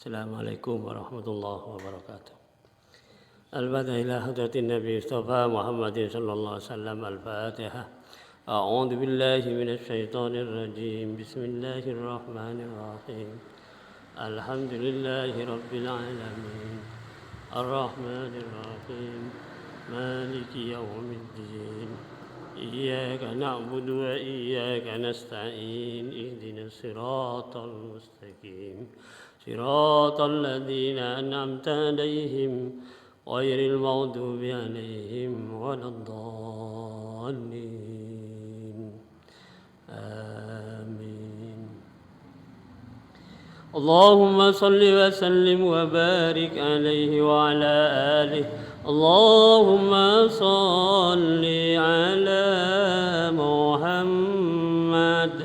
السلام عليكم ورحمة الله وبركاته. البدء إلى حضرة النبي مصطفى محمد صلى الله عليه وسلم. الفاتحة. أعوذ بالله من الشيطان الرجيم. بسم الله الرحمن الرحيم. الحمد لله رب العالمين الرحمن الرحيم مالك يوم الدين. إياك نعبد وإياك نستعين. اهدنا الصراط المستقيم صراط الذين أنعمت عليهم غير المغضوب عليهم ولا الضالين. آمين. اللهم صل وسلم وبارك عليه وعلى آله. اللهم صل على محمد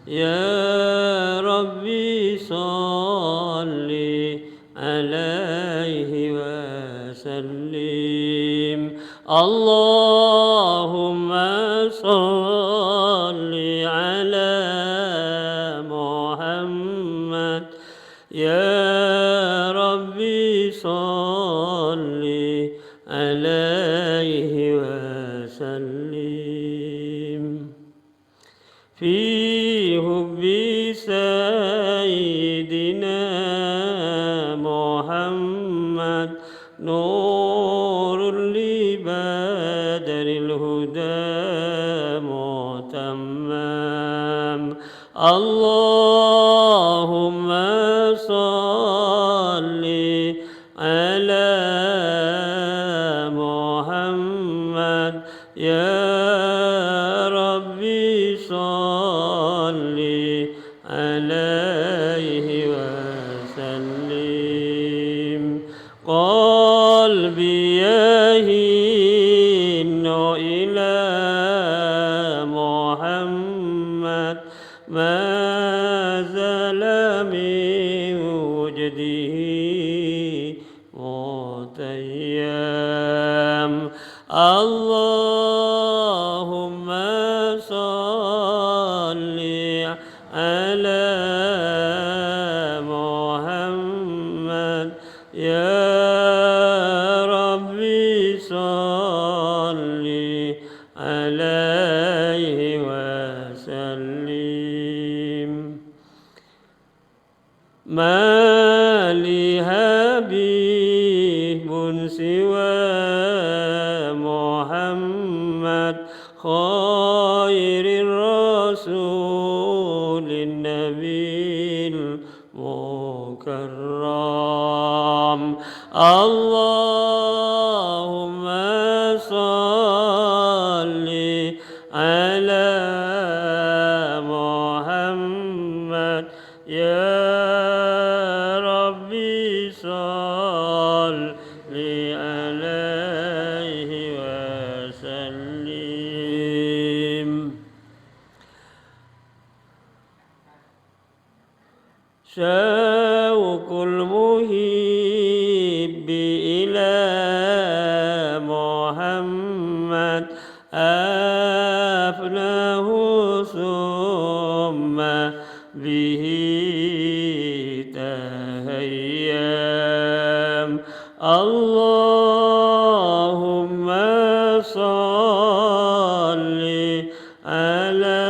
يا ربي صل عليه وسلم. اللهم صل على محمد يا ربي صل عليه وسلم. في حب سيدنا محمد نور لبدر الهدى متمم. اللهم صل على محمد يا ربي صل عليه وسلم. قلبي يهين إلى محمد ما زال من وجده متيم. اللهم صل على محمد يا ربي صل عليه وسلم. ما لي حبيب سوى محمد خير الرسول النبي المكرم. اللهم صل على محمد يا ربي صل عليه وسلم. شوق المحب إلى محمد أفناه ثم به تهيم. اللهم صل على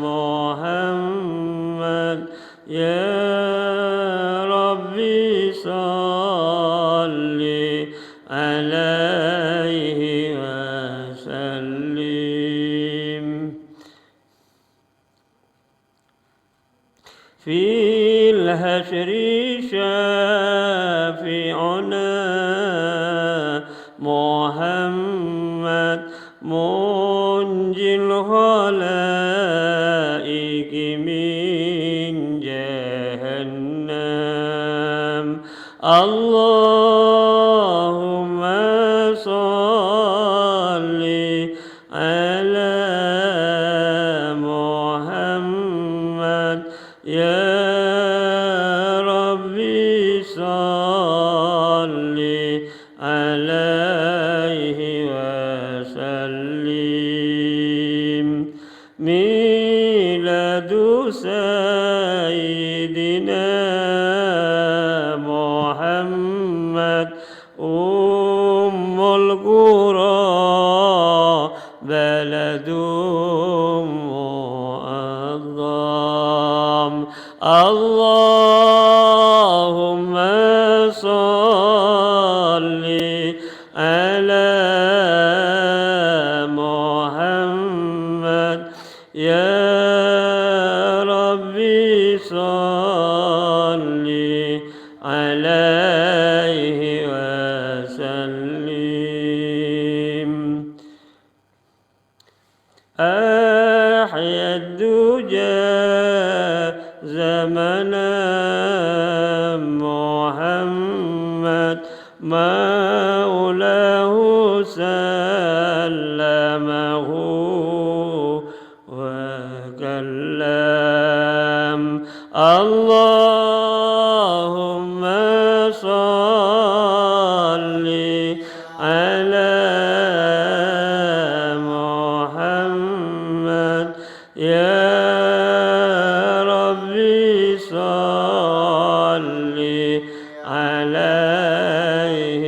محمد يا ربي صل عليه وسلم. في الحشر شافعنا محمد منجي الخلائق من جهنم. اللهم صل على محمد يا ربي صل عليه وسلم. ميلاد سيدنا محمد أم القرى بلد مؤظم اللهم صل على محمد يا ربي صل عليه وسلم أحيا الدجى زمنا محمد مولاه سلمه وكلم اللهم صل على محمد يا ربي صل عليه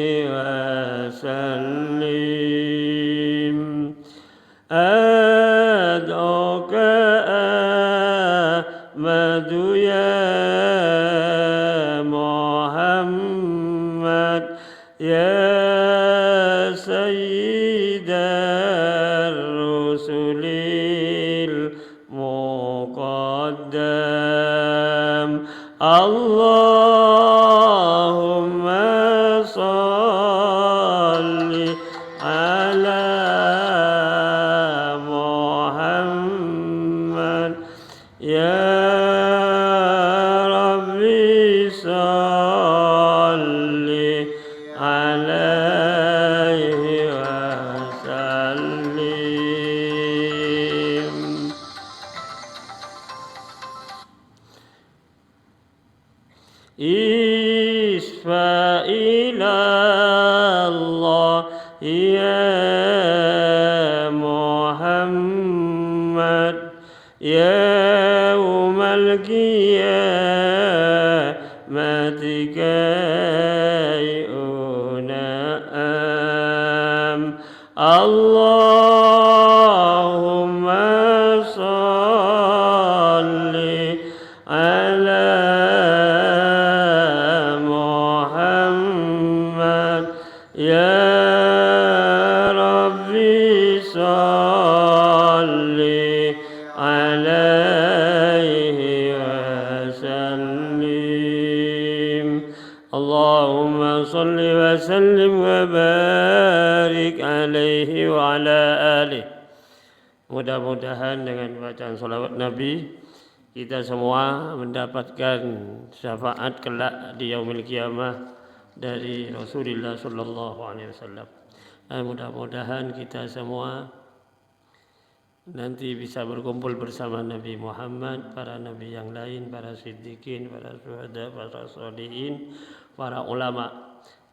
وسلم أدعوك أحمد يا محمد يا سيد الرسل المقدم اللهم صل على محمد يا ربي صل عليه وسلم اشفع إلى الله يا محمد يوم القيامة كي أنام اللهم صل على محمد يا ربي صل عليه وسلم اللهم صل وسلم وبارك عليه وعلى آله. Mudah-mudahan dengan bacaan salawat Nabi kita semua mendapatkan syafaat kelak di yaumil qiyamah dari Rasulullah sallallahu alaihi wasallam. Dan mudah-mudahan kita semua nanti bisa berkumpul bersama Nabi Muhammad, para nabi yang lain, para siddiqin, para syuhada, para sholihin, para ulama.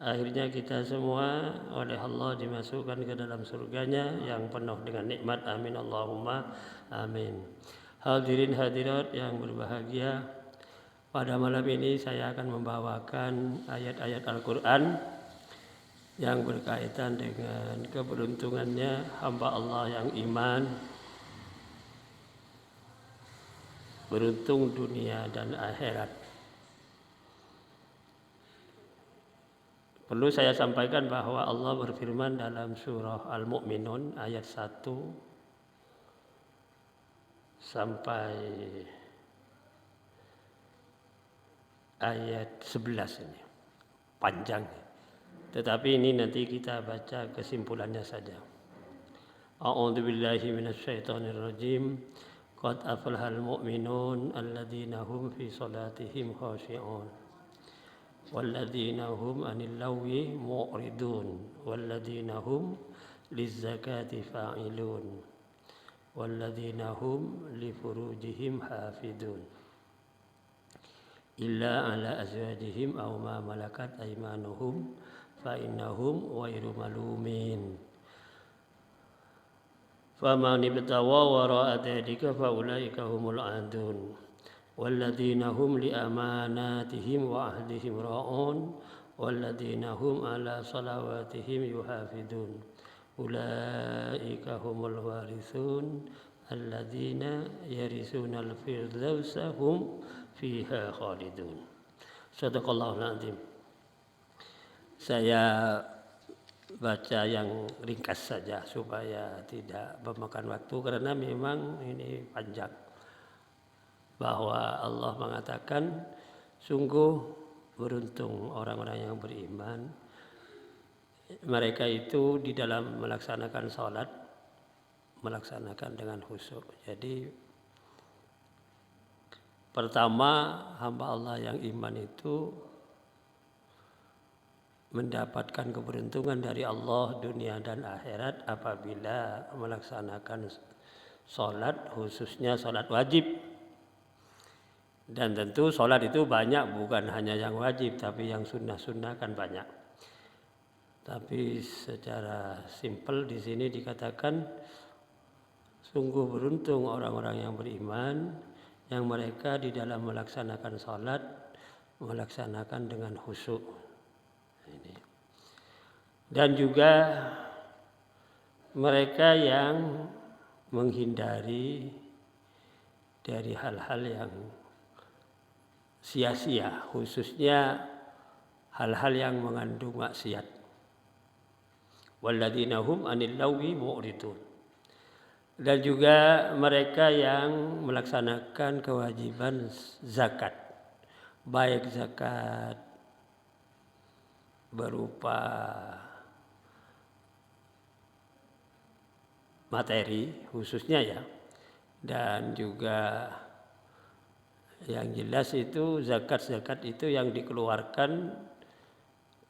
Akhirnya kita semua oleh Allah dimasukkan ke dalam surganya yang penuh dengan nikmat. Amin Allahumma amin. Hadirin hadirat yang berbahagia, pada malam ini saya akan membawakan ayat-ayat Al-Quran yang berkaitan dengan keberuntungannya hamba Allah yang iman, beruntung dunia dan akhirat. Perlu saya sampaikan bahwa Allah berfirman dalam surah Al-Mu'minun ayat 1 sampai ayat 11 ini. Panjang. Tetapi ini nanti kita baca kesimpulannya saja. A'udzubillahi minasyaitonirrajim. Qad aflahal mu'minun alladzina hum fi salatihim khashi'un. والذين هم عن اللغو معرضون والذين هم للزكاة فاعلون والذين هم لفروجهم حافظون إلا على أزواجهم أو ما ملكت أيمانهم فإنهم غير ملومين فمن ابتغى وراء ذلك فأولئك هم العادون walladzina hum li amanatihim wa ahdihim ra'un walladzina hum ala salawatihim yuhafidun ulaika humul warithun alladzina yarisunal firdausa hum fiha khalidun. Shadaqallahul azim. Saya baca yang ringkas saja supaya tidak memakan waktu karena memang ini panjang. Bahwa Allah mengatakan sungguh beruntung orang-orang yang beriman. Mereka itu di dalam melaksanakan sholat melaksanakan dengan khusyuk. Jadi pertama hamba Allah yang iman itu mendapatkan keberuntungan dari Allah dunia dan akhirat apabila melaksanakan sholat, khususnya sholat wajib. Dan tentu sholat itu banyak, bukan hanya yang wajib, tapi yang sunnah-sunnah kan banyak. Tapi secara simpel di sini dikatakan sungguh beruntung orang-orang yang beriman yang mereka di dalam melaksanakan sholat melaksanakan dengan khusyuk. Dan juga mereka yang menghindari dari hal-hal yang sia-sia, khususnya hal-hal yang mengandung maksiat. Walladzina hum 'anil lagwi mu'ridun. Dan juga mereka yang melaksanakan kewajiban zakat, baik zakat berupa materi khususnya ya, dan juga yang jelas itu zakat itu yang dikeluarkan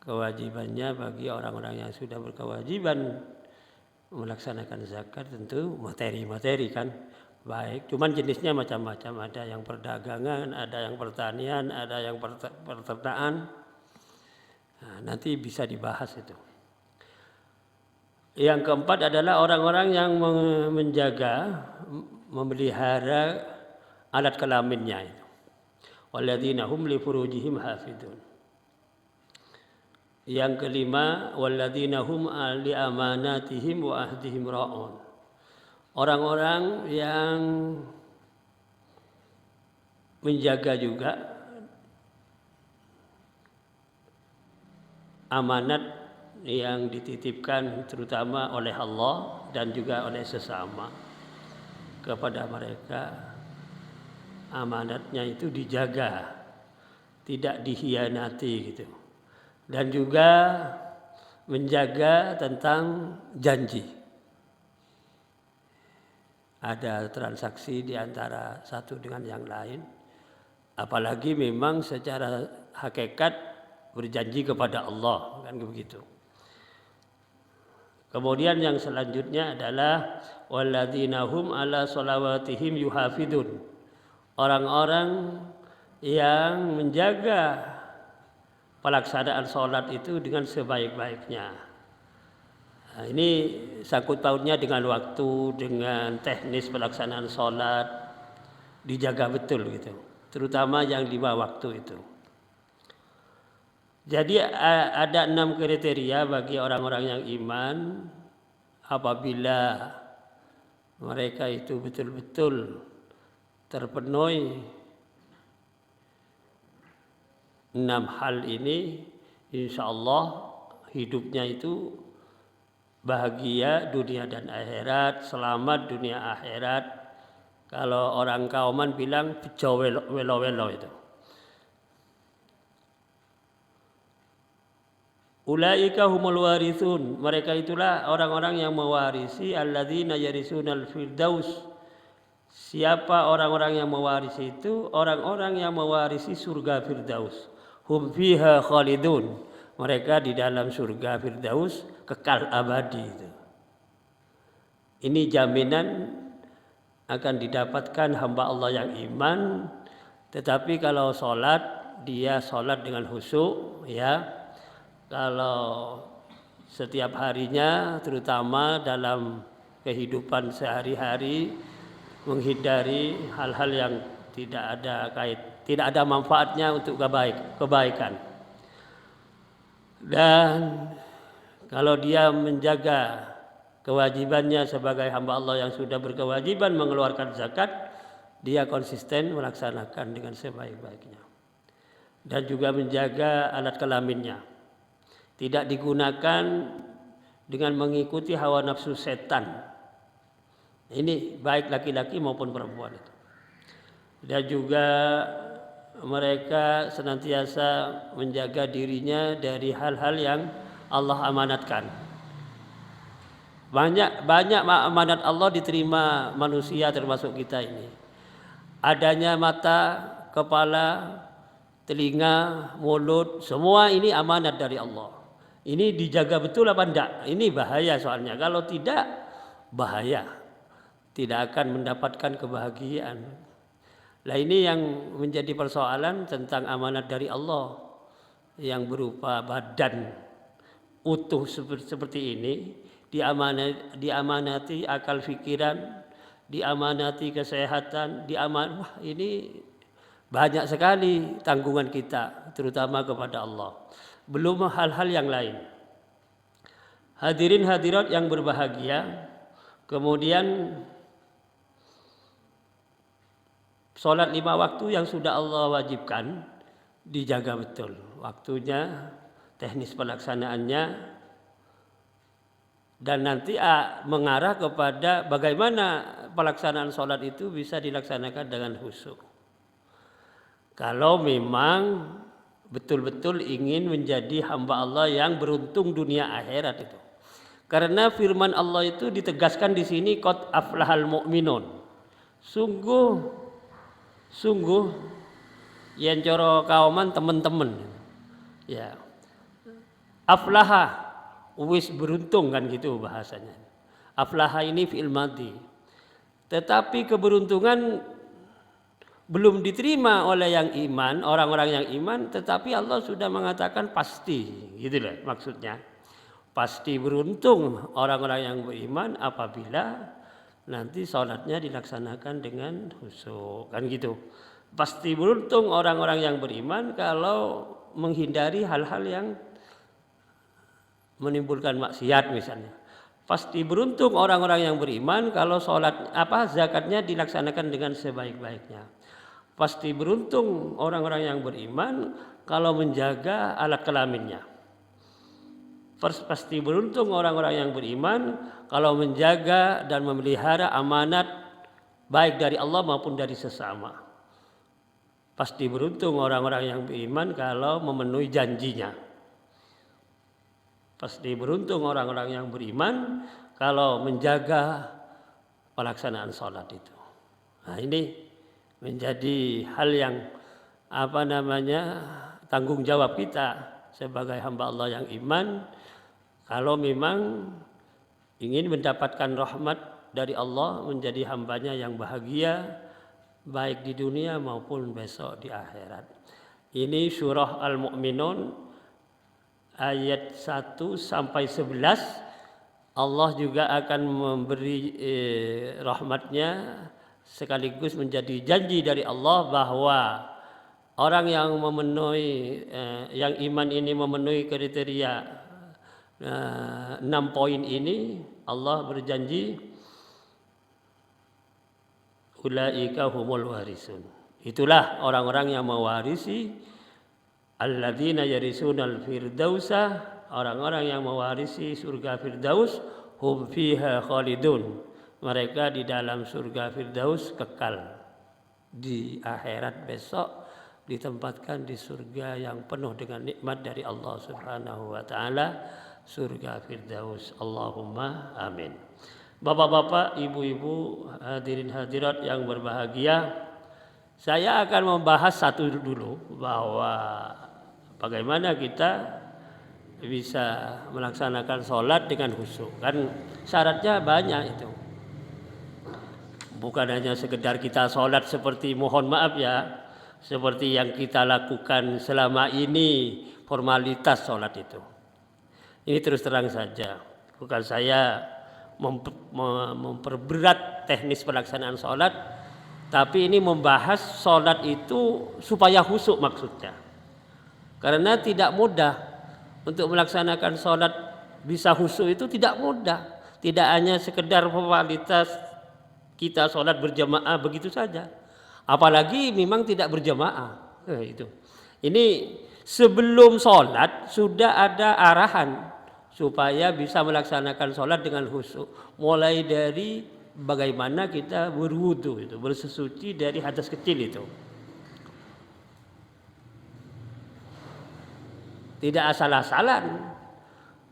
kewajibannya bagi orang-orang yang sudah berkewajiban melaksanakan zakat tentu materi kan baik, cuman jenisnya macam-macam, ada yang perdagangan, ada yang pertanian, ada yang peternakan. Nah, nanti bisa dibahas itu. Yang keempat adalah orang-orang yang menjaga, memelihara alat kelaminnya itu. Walladzina hum li furujihim hafidun. Yang kelima, walladzina hum li amanatihim wa ahdihim ra'un. Orang-orang yang menjaga juga amanat yang dititipkan terutama oleh Allah dan juga oleh sesama kepada mereka. Amanatnya itu dijaga, tidak dikhianati gitu. Dan juga menjaga tentang janji. Ada transaksi di antara satu dengan yang lain, apalagi memang secara hakikat berjanji kepada Allah, kan begitu. Kemudian yang selanjutnya adalah walladzina hum ala sholawatihim yuhafidun. Orang-orang yang menjaga pelaksanaan sholat itu dengan sebaik-baiknya. Nah, ini sangkut pautnya dengan waktu, dengan teknis pelaksanaan sholat, dijaga betul gitu. Terutama yang 5 waktu itu. Jadi ada 6 kriteria bagi orang-orang yang iman apabila mereka itu betul-betul terpenuhi 6 hal ini, insya Allah hidupnya itu bahagia dunia dan akhirat, selamat dunia akhirat. Kalau orang Kauman bilang bejo welo-welo itu. Ulaika humul warithun, mereka itulah orang-orang yang mewarisi alladzina yarisunal firdaus. Siapa orang-orang yang mewarisi itu? Orang-orang yang mewarisi surga firdaus. Hum fiha khalidun, mereka di dalam surga firdaus kekal abadi itu. Ini jaminan akan didapatkan hamba Allah yang iman. Tetapi kalau sholat, dia sholat dengan khusyuk ya. Kalau setiap harinya terutama dalam kehidupan sehari-hari menghindari hal-hal yang tidak ada manfaatnya untuk kebaikan. Dan kalau dia menjaga kewajibannya sebagai hamba Allah yang sudah berkewajiban mengeluarkan zakat, dia konsisten melaksanakan dengan sebaik-baiknya. Dan juga menjaga alat kelaminnya, tidak digunakan dengan mengikuti hawa nafsu setan. Ini baik laki-laki maupun perempuan itu. Dan juga mereka senantiasa menjaga dirinya dari hal-hal yang Allah amanatkan. Banyak amanat Allah diterima manusia termasuk kita ini. Adanya mata, kepala, telinga, mulut, semua ini amanat dari Allah. Ini dijaga betul apa enggak? Ini bahaya soalnya. Kalau tidak, bahaya. Tidak akan mendapatkan kebahagiaan. Nah ini yang menjadi persoalan tentang amanat dari Allah yang berupa badan utuh seperti ini, diamanati akal pikiran, diamanati kesehatan, wah ini banyak sekali tanggungan kita terutama kepada Allah. Belum hal-hal yang lain. Hadirin hadirat yang berbahagia, kemudian sholat 5 waktu yang sudah Allah wajibkan dijaga betul waktunya, teknis pelaksanaannya, dan nanti mengarah kepada bagaimana pelaksanaan sholat itu bisa dilaksanakan dengan khusyuk. Kalau memang betul-betul ingin menjadi hamba Allah yang beruntung dunia akhirat itu. Karena firman Allah itu ditegaskan di sini qad aflahal mu'minun. Sungguh yen cara kauman teman-teman. Ya. Aflaha wis beruntung kan gitu bahasanya. Aflaha ini fi'il madhi. Tetapi keberuntungan belum diterima oleh yang iman, orang-orang yang iman, tetapi Allah sudah mengatakan pasti, gitu loh maksudnya. Pasti beruntung orang-orang yang beriman apabila nanti sholatnya dilaksanakan dengan khusyuk, kan gitu. Pasti beruntung orang-orang yang beriman kalau menghindari hal-hal yang menimbulkan maksiat misalnya. Pasti beruntung orang-orang yang beriman kalau zakatnya dilaksanakan dengan sebaik-baiknya. Pasti beruntung orang-orang yang beriman kalau menjaga alat kelaminnya. Pasti beruntung orang-orang yang beriman kalau menjaga dan memelihara amanat baik dari Allah maupun dari sesama. Pasti beruntung orang-orang yang beriman kalau memenuhi janjinya. Pasti beruntung orang-orang yang beriman kalau menjaga pelaksanaan sholat itu. Nah ini menjadi hal yang tanggung jawab kita sebagai hamba Allah yang iman. Kalau memang ingin mendapatkan rahmat dari Allah, menjadi hambanya yang bahagia baik di dunia maupun besok di akhirat. Ini surah Al-Mu'minun ayat 1 sampai 11. Allah juga akan memberi rahmatnya sekaligus menjadi janji dari Allah bahwa orang yang yang iman ini memenuhi kriteria 6 poin ini, Allah berjanji ulaika humul warisun. Itulah orang-orang yang mewarisi alladzina yarisunal firdausa, orang-orang yang mewarisi surga Firdaus, hum fiha khalidun. Mereka di dalam surga Firdaus kekal. Di akhirat besok ditempatkan di surga yang penuh dengan nikmat dari Allah Subhanahu wa taala, surga Firdaus. Allahumma amin. Bapak-bapak, ibu-ibu, hadirin hadirat yang berbahagia, saya akan membahas satu dulu bahwa bagaimana kita bisa melaksanakan sholat dengan khusyuk. Kan syaratnya banyak itu. Bukan hanya sekedar kita sholat seperti mohon maaf ya, seperti yang kita lakukan selama ini, formalitas sholat itu. Ini terus terang saja, bukan saya memperberat teknis pelaksanaan sholat, Tapi ini membahas sholat itu supaya khusyuk maksudnya. Karena tidak mudah untuk melaksanakan sholat bisa khusyuk itu tidak mudah. Tidak hanya sekedar formalitas kita sholat berjamaah begitu saja. Apalagi memang tidak berjamaah. Itu. Ini sebelum sholat sudah ada arahan supaya bisa melaksanakan sholat dengan khusyuk. Mulai dari bagaimana kita berwudu itu, bersesuci dari hadas kecil itu. Tidak asal-asalan.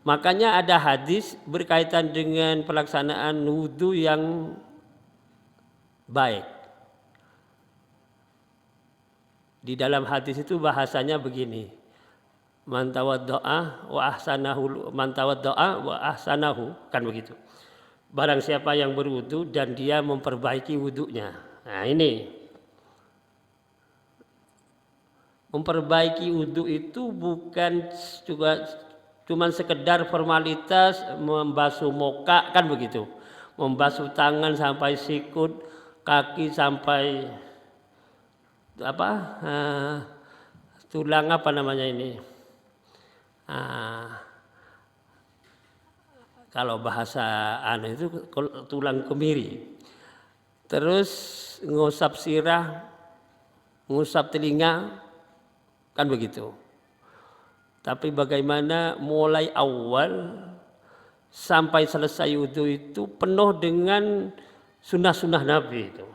Makanya ada hadis berkaitan dengan pelaksanaan wudu yang baik. Di dalam hadis itu bahasanya begini. Man tawaddo'a wa ahsanahu, kan begitu. Barang siapa yang berwudu dan dia memperbaiki wudunya. Nah, ini. Memperbaiki wudu itu bukan juga cuman sekedar formalitas membasuh muka, kan begitu. Membasuh tangan sampai sikut, kaki sampai tulang apa namanya ini? Kalau bahasa itu tulang kemiri. Terus ngusap sirah, ngusap telinga, kan begitu. Tapi bagaimana mulai awal sampai selesai wudu itu penuh dengan sunnah-sunnah Nabi itu.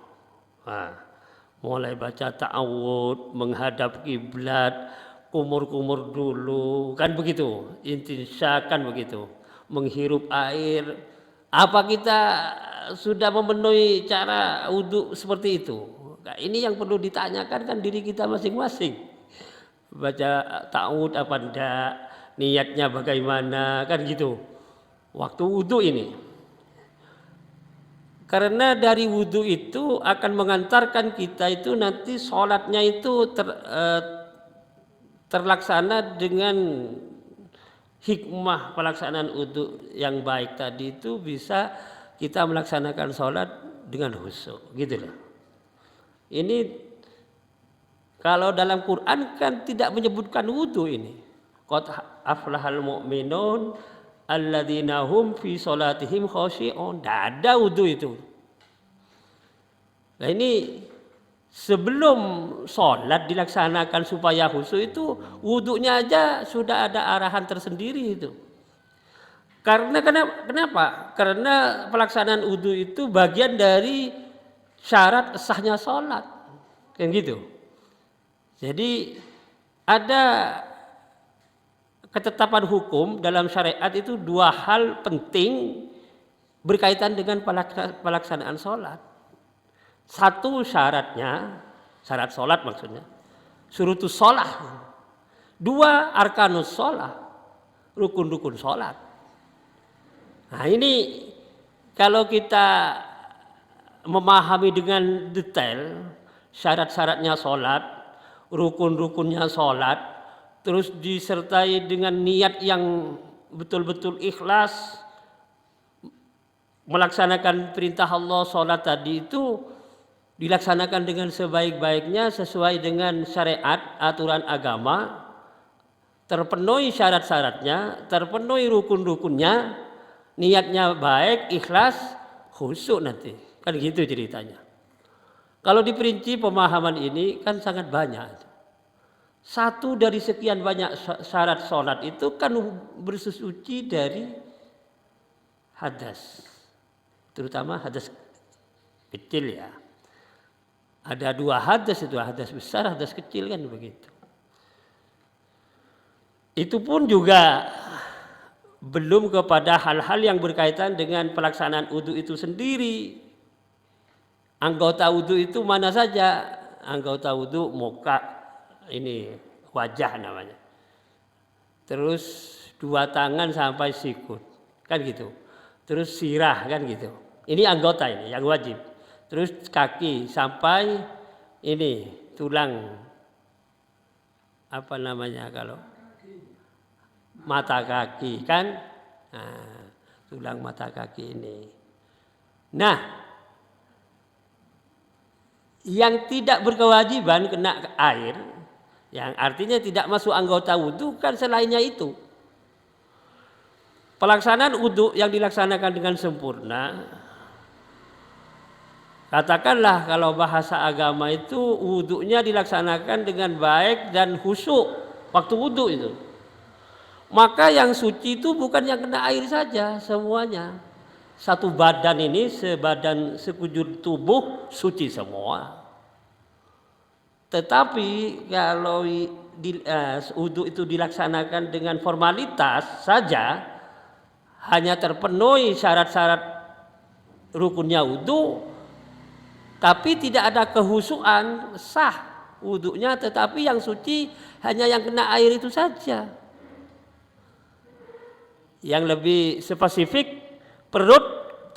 Mulai baca ta'awud, menghadap kiblat, kumur-kumur dulu, kan begitu. Intinsya, kan begitu. Menghirup air. Apa kita sudah memenuhi cara wudu seperti itu? Nah, ini yang perlu ditanyakan kan diri kita masing-masing. Baca ta'awud apa enggak, niatnya bagaimana, kan gitu. Waktu wudu ini. Karena dari wudu itu akan mengantarkan kita itu nanti sholatnya itu terlaksana dengan hikmah pelaksanaan wudu yang baik tadi itu bisa kita melaksanakan sholat dengan khusyuk, gitu loh. Ini kalau dalam Quran kan tidak menyebutkan wudu ini. Qad aflahal mu'minun alladzina hum fi sholatihim khashi'un. Tidak ada wudu itu. Nah ini sebelum sholat dilaksanakan supaya khusyuk itu wudunya aja sudah ada arahan tersendiri itu. Karena kenapa? Karena pelaksanaan wudu itu bagian dari syarat sahnya sholat. Kan gitu. Jadi ada ketetapan hukum dalam syariat itu dua hal penting berkaitan dengan pelaksanaan sholat. Satu syaratnya, syarat sholat maksudnya, syurutus sholat. Dua arkanus sholat, rukun-rukun sholat. Nah ini kalau kita memahami dengan detail syarat-syaratnya sholat, rukun-rukunnya sholat, terus disertai dengan niat yang betul-betul ikhlas melaksanakan perintah Allah, sholat tadi itu dilaksanakan dengan sebaik-baiknya sesuai dengan syariat, aturan agama, terpenuhi syarat-syaratnya, terpenuhi rukun-rukunnya, niatnya baik, ikhlas, khusyuk nanti, kan gitu ceritanya. Kalau diperinci pemahaman ini kan sangat banyak. Satu dari sekian banyak syarat sholat itu kan bersesuci dari hadas. Terutama hadas kecil ya. Ada dua hadas itu, hadas besar, hadas kecil kan begitu. Itu pun juga belum kepada hal-hal yang berkaitan dengan pelaksanaan wudu itu sendiri. Anggota wudu itu mana saja? Anggota wudu muka, ini wajah namanya. Terus dua tangan sampai sikut, kan gitu. Terus sirah, kan gitu. Ini anggota ini yang wajib. Terus kaki sampai ini tulang apa namanya kalau mata kaki, kan? Nah, tulang mata kaki ini. Nah, Yang tidak berkewajiban kena air, yang artinya tidak masuk anggota wudhu kan selainnya itu. Pelaksanaan wudhu yang dilaksanakan dengan sempurna, katakanlah kalau bahasa agama itu wudhunya dilaksanakan dengan baik dan khusyuk waktu wudhu itu. Maka yang suci itu bukan yang kena air saja semuanya. Satu badan ini sebadan sekujur tubuh suci semua. Tetapi kalau wudhu itu dilaksanakan dengan formalitas saja, hanya terpenuhi syarat-syarat rukunnya wudhu, tapi tidak ada kehusuan, sah wudhunya, tetapi yang suci hanya yang kena air itu saja. Yang lebih spesifik, perut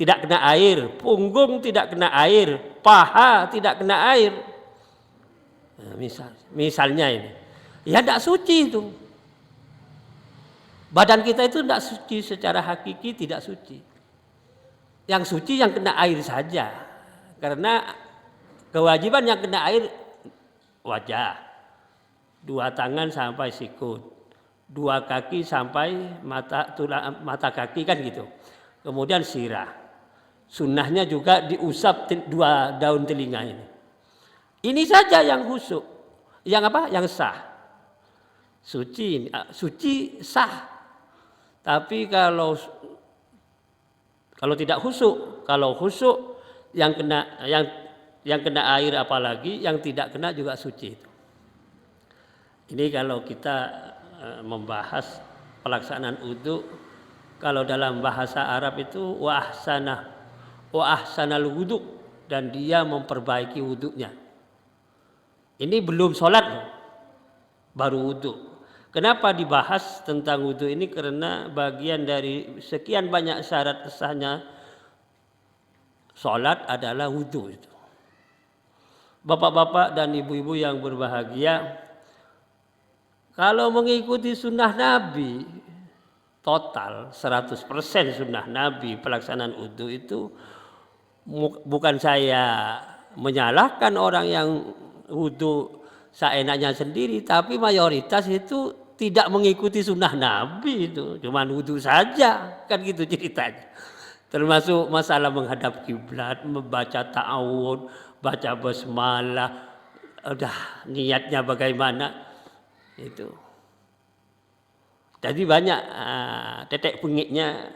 tidak kena air, punggung tidak kena air, paha tidak kena air. Nah, misalnya ini, ya tidak suci itu. Badan kita itu tidak suci secara hakiki, tidak suci. Yang suci yang kena air saja, karena kewajiban yang kena air wajah, 2 tangan sampai sikut, 2 kaki sampai mata kaki kan gitu. Kemudian sirah. Sunnahnya juga diusap 2 daun telinga ini. Ini saja yang khusyuk. Yang apa? Yang sah. Suci sah. Tapi kalau tidak khusyuk, kalau khusyuk yang kena air apalagi, yang tidak kena juga suci itu. Ini kalau kita membahas pelaksanaan wudhu, kalau dalam bahasa Arab itu wa ahsanal wudhu, dan dia memperbaiki wudhunya. Ini belum sholat, baru wudhu. Kenapa dibahas tentang wudhu ini? Karena bagian dari sekian banyak syarat sahnya sholat adalah wudhu itu. Bapak-bapak dan ibu-ibu yang berbahagia, kalau mengikuti sunnah Nabi total 100% sunnah Nabi pelaksanaan wudhu itu, bukan saya menyalahkan orang yang wudhu seenaknya sendiri, tapi mayoritas itu tidak mengikuti sunnah Nabi, itu cuma wudhu saja, kan gitu ceritanya. Termasuk masalah menghadap kiblat, membaca ta'awud, baca basmalah, udah niatnya bagaimana itu. Jadi banyak tetek bengiknya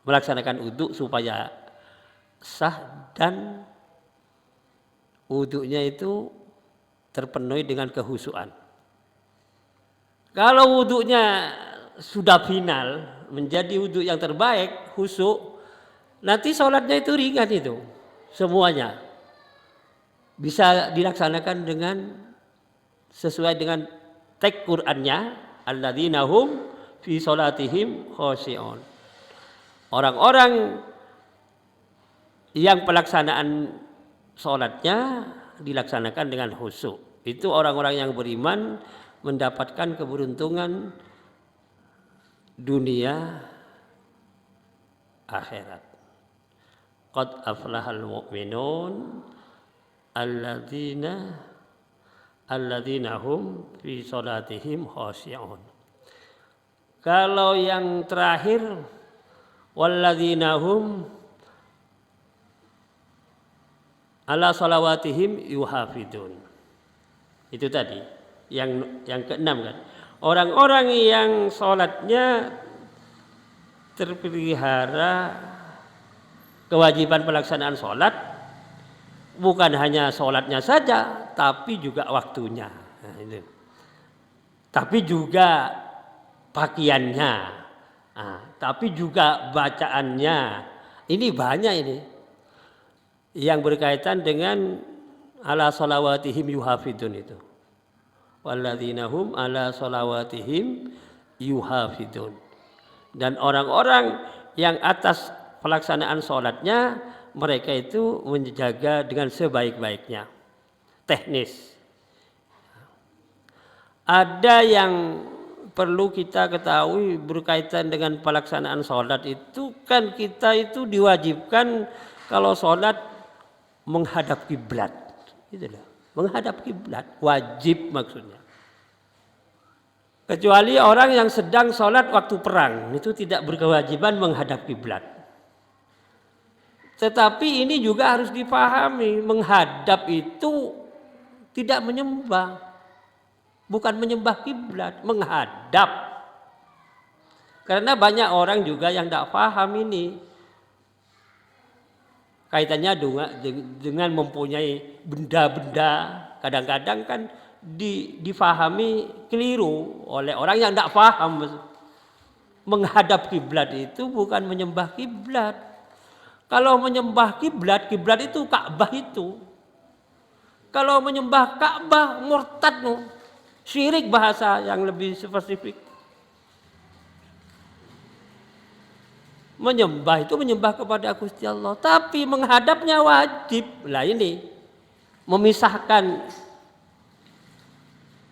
melaksanakan wudhu supaya sah dan wudhunya itu terpenuhi dengan kehusuan. Kalau wudhunya sudah final, menjadi wudhu yang terbaik, khusyuk, nanti sholatnya itu ringan itu. Semuanya bisa dilaksanakan dengan sesuai dengan teks Qur'annya, alladzina hum fi sholatihim khoshi'un. Orang-orang yang pelaksanaan sholatnya dilaksanakan dengan khusyuk, itu orang-orang yang beriman mendapatkan keberuntungan dunia akhirat. Qad aflahal mu'minun alladzina hum fi sholatihim khashi'un. Kalau yang terakhir, walladzina hum ala sholawatihim yuhafidun. Itu tadi yang keenam kan. Orang-orang yang sholatnya terpelihara kewajiban pelaksanaan sholat, bukan hanya sholatnya saja, tapi juga waktunya. Nah, itu. Tapi juga pakaiannya, tapi juga bacaannya. Ini banyak ini yang berkaitan dengan ala sholawatihim yuhafidun itu. Walladzina hum ala sholawatihim yuhafidun. Dan orang-orang yang atas pelaksanaan sholatnya, mereka itu menjaga dengan sebaik-baiknya. Teknis. Ada yang perlu kita ketahui berkaitan dengan pelaksanaan sholat itu, kan kita itu diwajibkan kalau sholat menghadap kiblat. Gitu loh. Menghadap kiblat wajib maksudnya. Kecuali orang yang sedang sholat waktu perang, itu tidak berkewajiban menghadap kiblat. Tetapi ini juga harus dipahami, menghadap itu tidak menyembah. Bukan menyembah kiblat, menghadap. Karena banyak orang juga yang tidak paham ini. Kaitannya dengan mempunyai benda-benda, kadang-kadang kan difahami keliru oleh orang yang tidak paham. Menghadap kiblat itu bukan menyembah kiblat. Kalau menyembah kiblat, kiblat itu Ka'bah itu. Kalau menyembah Ka'bah murtad, syirik bahasa yang lebih spesifik. Menyembah itu menyembah kepada Gusti Allah, tapi menghadapnya wajib. Lah ini memisahkan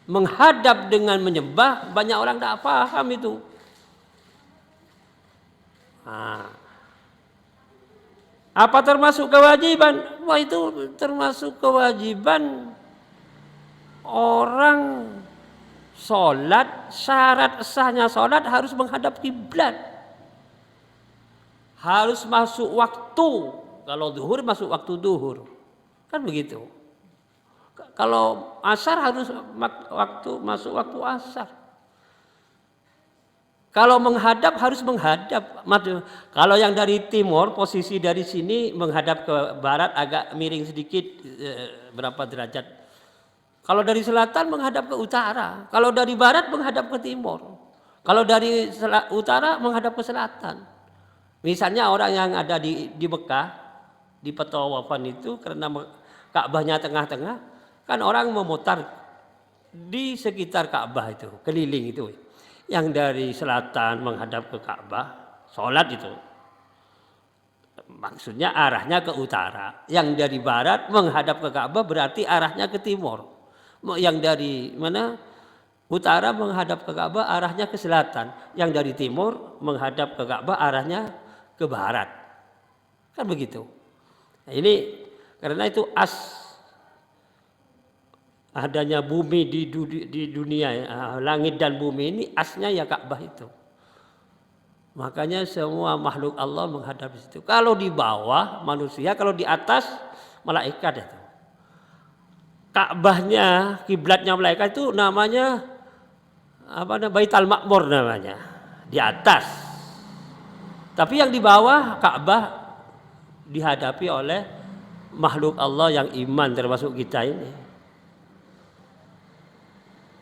menghadap dengan menyembah, banyak orang tidak paham itu. Apa termasuk kewajiban? Wah, itu termasuk kewajiban orang sholat. Syarat sahnya sholat harus menghadap kiblat. Harus masuk waktu. Kalau zuhur masuk waktu zuhur. Kan begitu. Kalau asar harus masuk waktu asar. Kalau menghadap harus menghadap. Kalau yang dari timur, posisi dari sini menghadap ke barat agak miring sedikit, berapa derajat. Kalau dari selatan menghadap ke utara. Kalau dari barat menghadap ke timur. Kalau dari utara menghadap ke selatan. Misalnya orang yang ada di Mekah, di Petawafan itu, karena Ka'bahnya tengah-tengah, kan orang memutar di sekitar Ka'bah itu, keliling itu. Yang dari selatan menghadap ke Ka'bah, sholat itu. Maksudnya arahnya ke utara. Yang dari barat menghadap ke Ka'bah berarti arahnya ke timur. Yang dari mana? Utara menghadap ke Ka'bah arahnya ke selatan. Yang dari timur menghadap ke Ka'bah arahnya ke barat. Kan begitu. Nah, ini karena itu adanya bumi di dunia, langit dan bumi ini asnya ya Ka'bah itu. Makanya semua makhluk Allah menghadap situ. Kalau di bawah manusia, kalau di atas malaikat itu. Ka'bahnya, kiblatnya malaikat itu namanya Baitul Ma'mur namanya. Di atas. Tapi yang di bawah Ka'bah dihadapi oleh makhluk Allah yang iman termasuk kita ini.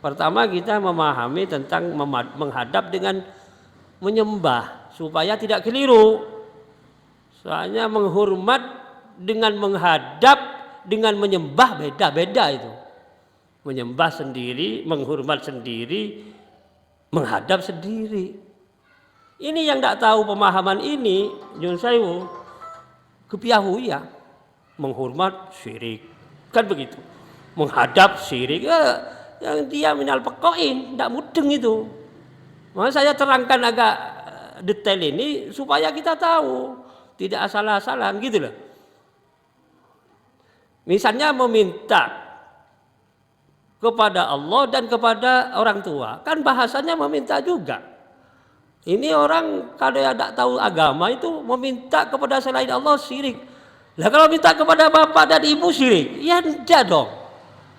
Pertama kita memahami tentang menghadap dengan menyembah supaya tidak keliru. Soalnya menghormat dengan menghadap dengan menyembah beda-beda itu. Menyembah sendiri, menghormat sendiri, menghadap sendiri. Ini yang tidak tahu pemahaman ini, nyun sewu, kepiahu ya, menghormat syirik, kan begitu. Menghadap syirik, yang dia minal pekoin, tidak mudeng itu. Maka saya terangkan agak detail ini supaya kita tahu, tidak asal-asalan gitu loh. Misalnya meminta kepada Allah dan kepada orang tua, kan bahasanya meminta juga. Ini orang kalau tidak tahu agama itu meminta kepada selain Allah syirik. Lah kalau minta kepada bapak dan ibu syirik, ya tidak dong.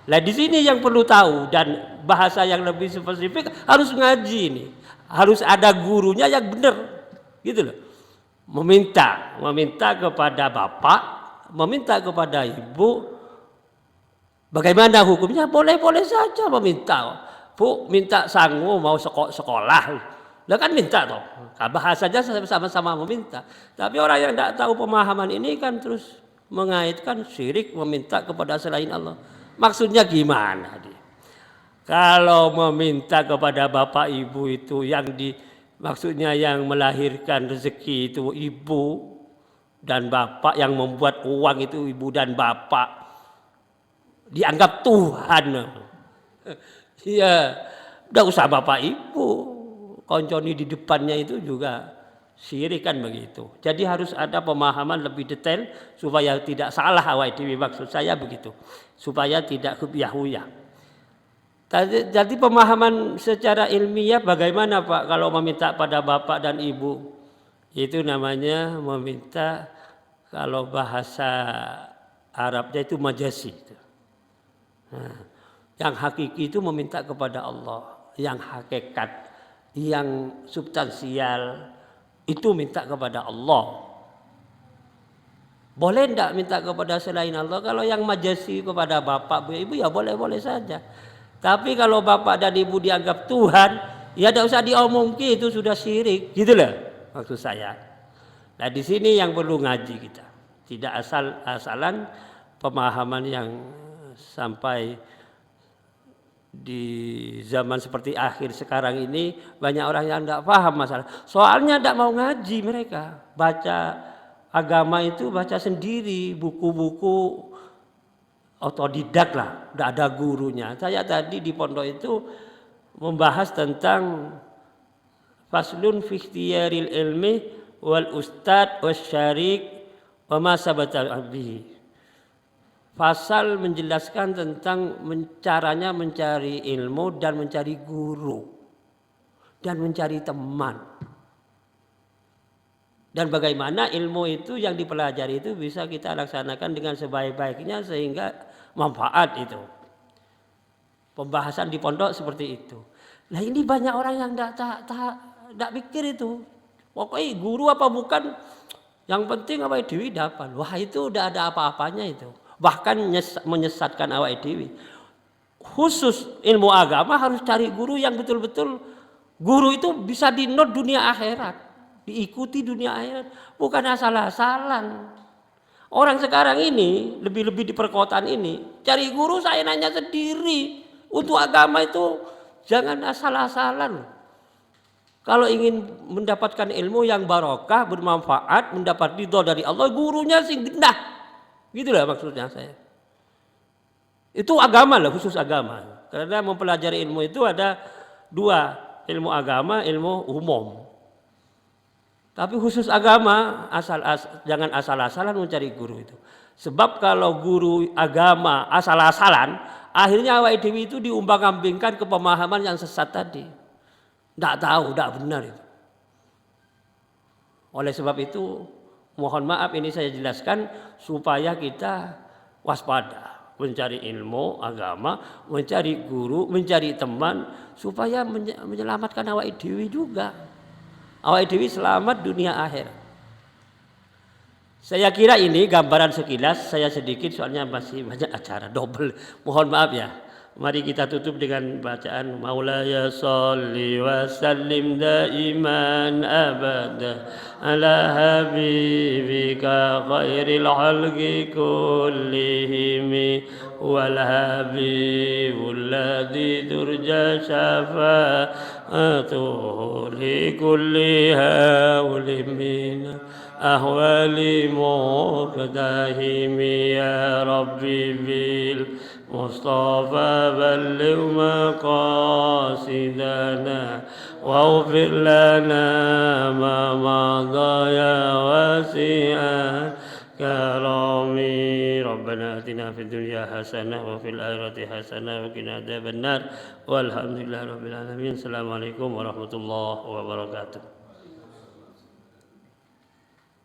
Lah di sini yang perlu tahu dan bahasa yang lebih spesifik harus ngaji ini. Harus ada gurunya yang benar. Gitu loh. Meminta kepada bapak, meminta kepada ibu. Bagaimana hukumnya? Boleh-boleh saja meminta. Bu, minta sangu mau sekolah. Lah kan minta toh. Bahasanya sama-sama meminta. Tapi orang yang tidak tahu pemahaman ini kan terus mengaitkan syirik meminta kepada selain Allah. Maksudnya gimana dia? Kalau meminta kepada bapak ibu itu maksudnya yang melahirkan rezeki itu ibu dan bapak, yang membuat uang itu ibu dan bapak, dianggap Tuhan. Ya, tidak usah bapak ibu. Konconi di depannya itu juga Syirik kan begitu. Jadi harus ada pemahaman lebih detail supaya tidak salah awake dhewe, maksud saya begitu. Supaya tidak huyah-huyah. Jadi pemahaman secara ilmiah bagaimana Pak kalau meminta pada bapak dan ibu? Itu namanya meminta, kalau bahasa Arabnya itu majasi. Nah, yang hakiki itu meminta kepada Allah. Yang hakikat, yang substansial itu minta kepada Allah. Boleh enggak minta kepada selain Allah? Kalau yang majasi kepada bapak, ibu ya boleh-boleh saja. Tapi kalau bapak dan ibu dianggap Tuhan, ya tidak usah diomongin, itu sudah syirik, gitu loh maksud saya. Nah di sini yang perlu ngaji kita, tidak asal-asalan pemahaman yang sampai di zaman seperti akhir sekarang ini banyak orang yang tidak paham masalah. Soalnya tidak mau ngaji mereka, baca agama itu baca sendiri, buku-buku otodidak lah, tidak ada gurunya. Saya tadi di pondok itu membahas tentang faslun fi ikhtiyaril ilmi wal ustad wasyarik wa ma sabata bihi. Pasal menjelaskan tentang caranya mencari ilmu dan mencari guru dan mencari teman. Dan bagaimana ilmu itu yang dipelajari itu bisa kita laksanakan dengan sebaik-baiknya sehingga manfaat itu. Pembahasan di pondok seperti itu. Nah ini banyak orang yang tidak pikir itu. Pokoknya guru apa bukan, yang penting awake dhewe dapat. Wah itu udah ada apa-apanya itu. Bahkan menyesatkan awake dhewe. Khusus ilmu agama harus cari guru yang betul-betul guru itu bisa dinot dunia akhirat, diikuti dunia akhirat, bukan asal-asalan. Orang sekarang ini lebih-lebih di perkotaan ini cari guru, saya nanya sendiri, untuk agama itu jangan asal-asalan. Kalau ingin mendapatkan ilmu yang barokah, bermanfaat, mendapat ridho dari Allah, gurunya sing genah. Gitulah maksudnya saya. Itu agama lah, khusus agama. Karena mempelajari ilmu itu ada dua, ilmu agama, ilmu umum. Tapi khusus agama, jangan asal-asalan mencari guru itu. Sebab kalau guru agama asal-asalan, akhirnya awake dhewe itu diumbang-ambingkan ke pemahaman yang sesat tadi. Tidak tahu, tidak benar itu. Oleh sebab itu, mohon maaf ini saya jelaskan supaya kita waspada, mencari ilmu agama, mencari guru, mencari teman supaya menyelamatkan awake dhewe juga. Awake dhewe selamat dunia akhir. Saya kira ini gambaran sekilas, saya sedikit soalnya masih banyak acara double. Mohon maaf ya. Mari kita tutup dengan bacaan Maulaya sholli wa sallim daiman abada ala habibika khairil khalqi kullihim wal habibul ladzi turja syafa'atuhu li kulli hawlin min ahwali muqtahim ya rabbi bil مصطفى بلغ مقاصدنا واغفر لنا ما مضى يا واسع كرامي ربنا آتنا في الدنيا حسنة وفي الآخرة حسنة وقنا عذاب النار والحمد لله رب العالمين. السلام عليكم ورحمة الله وبركاته.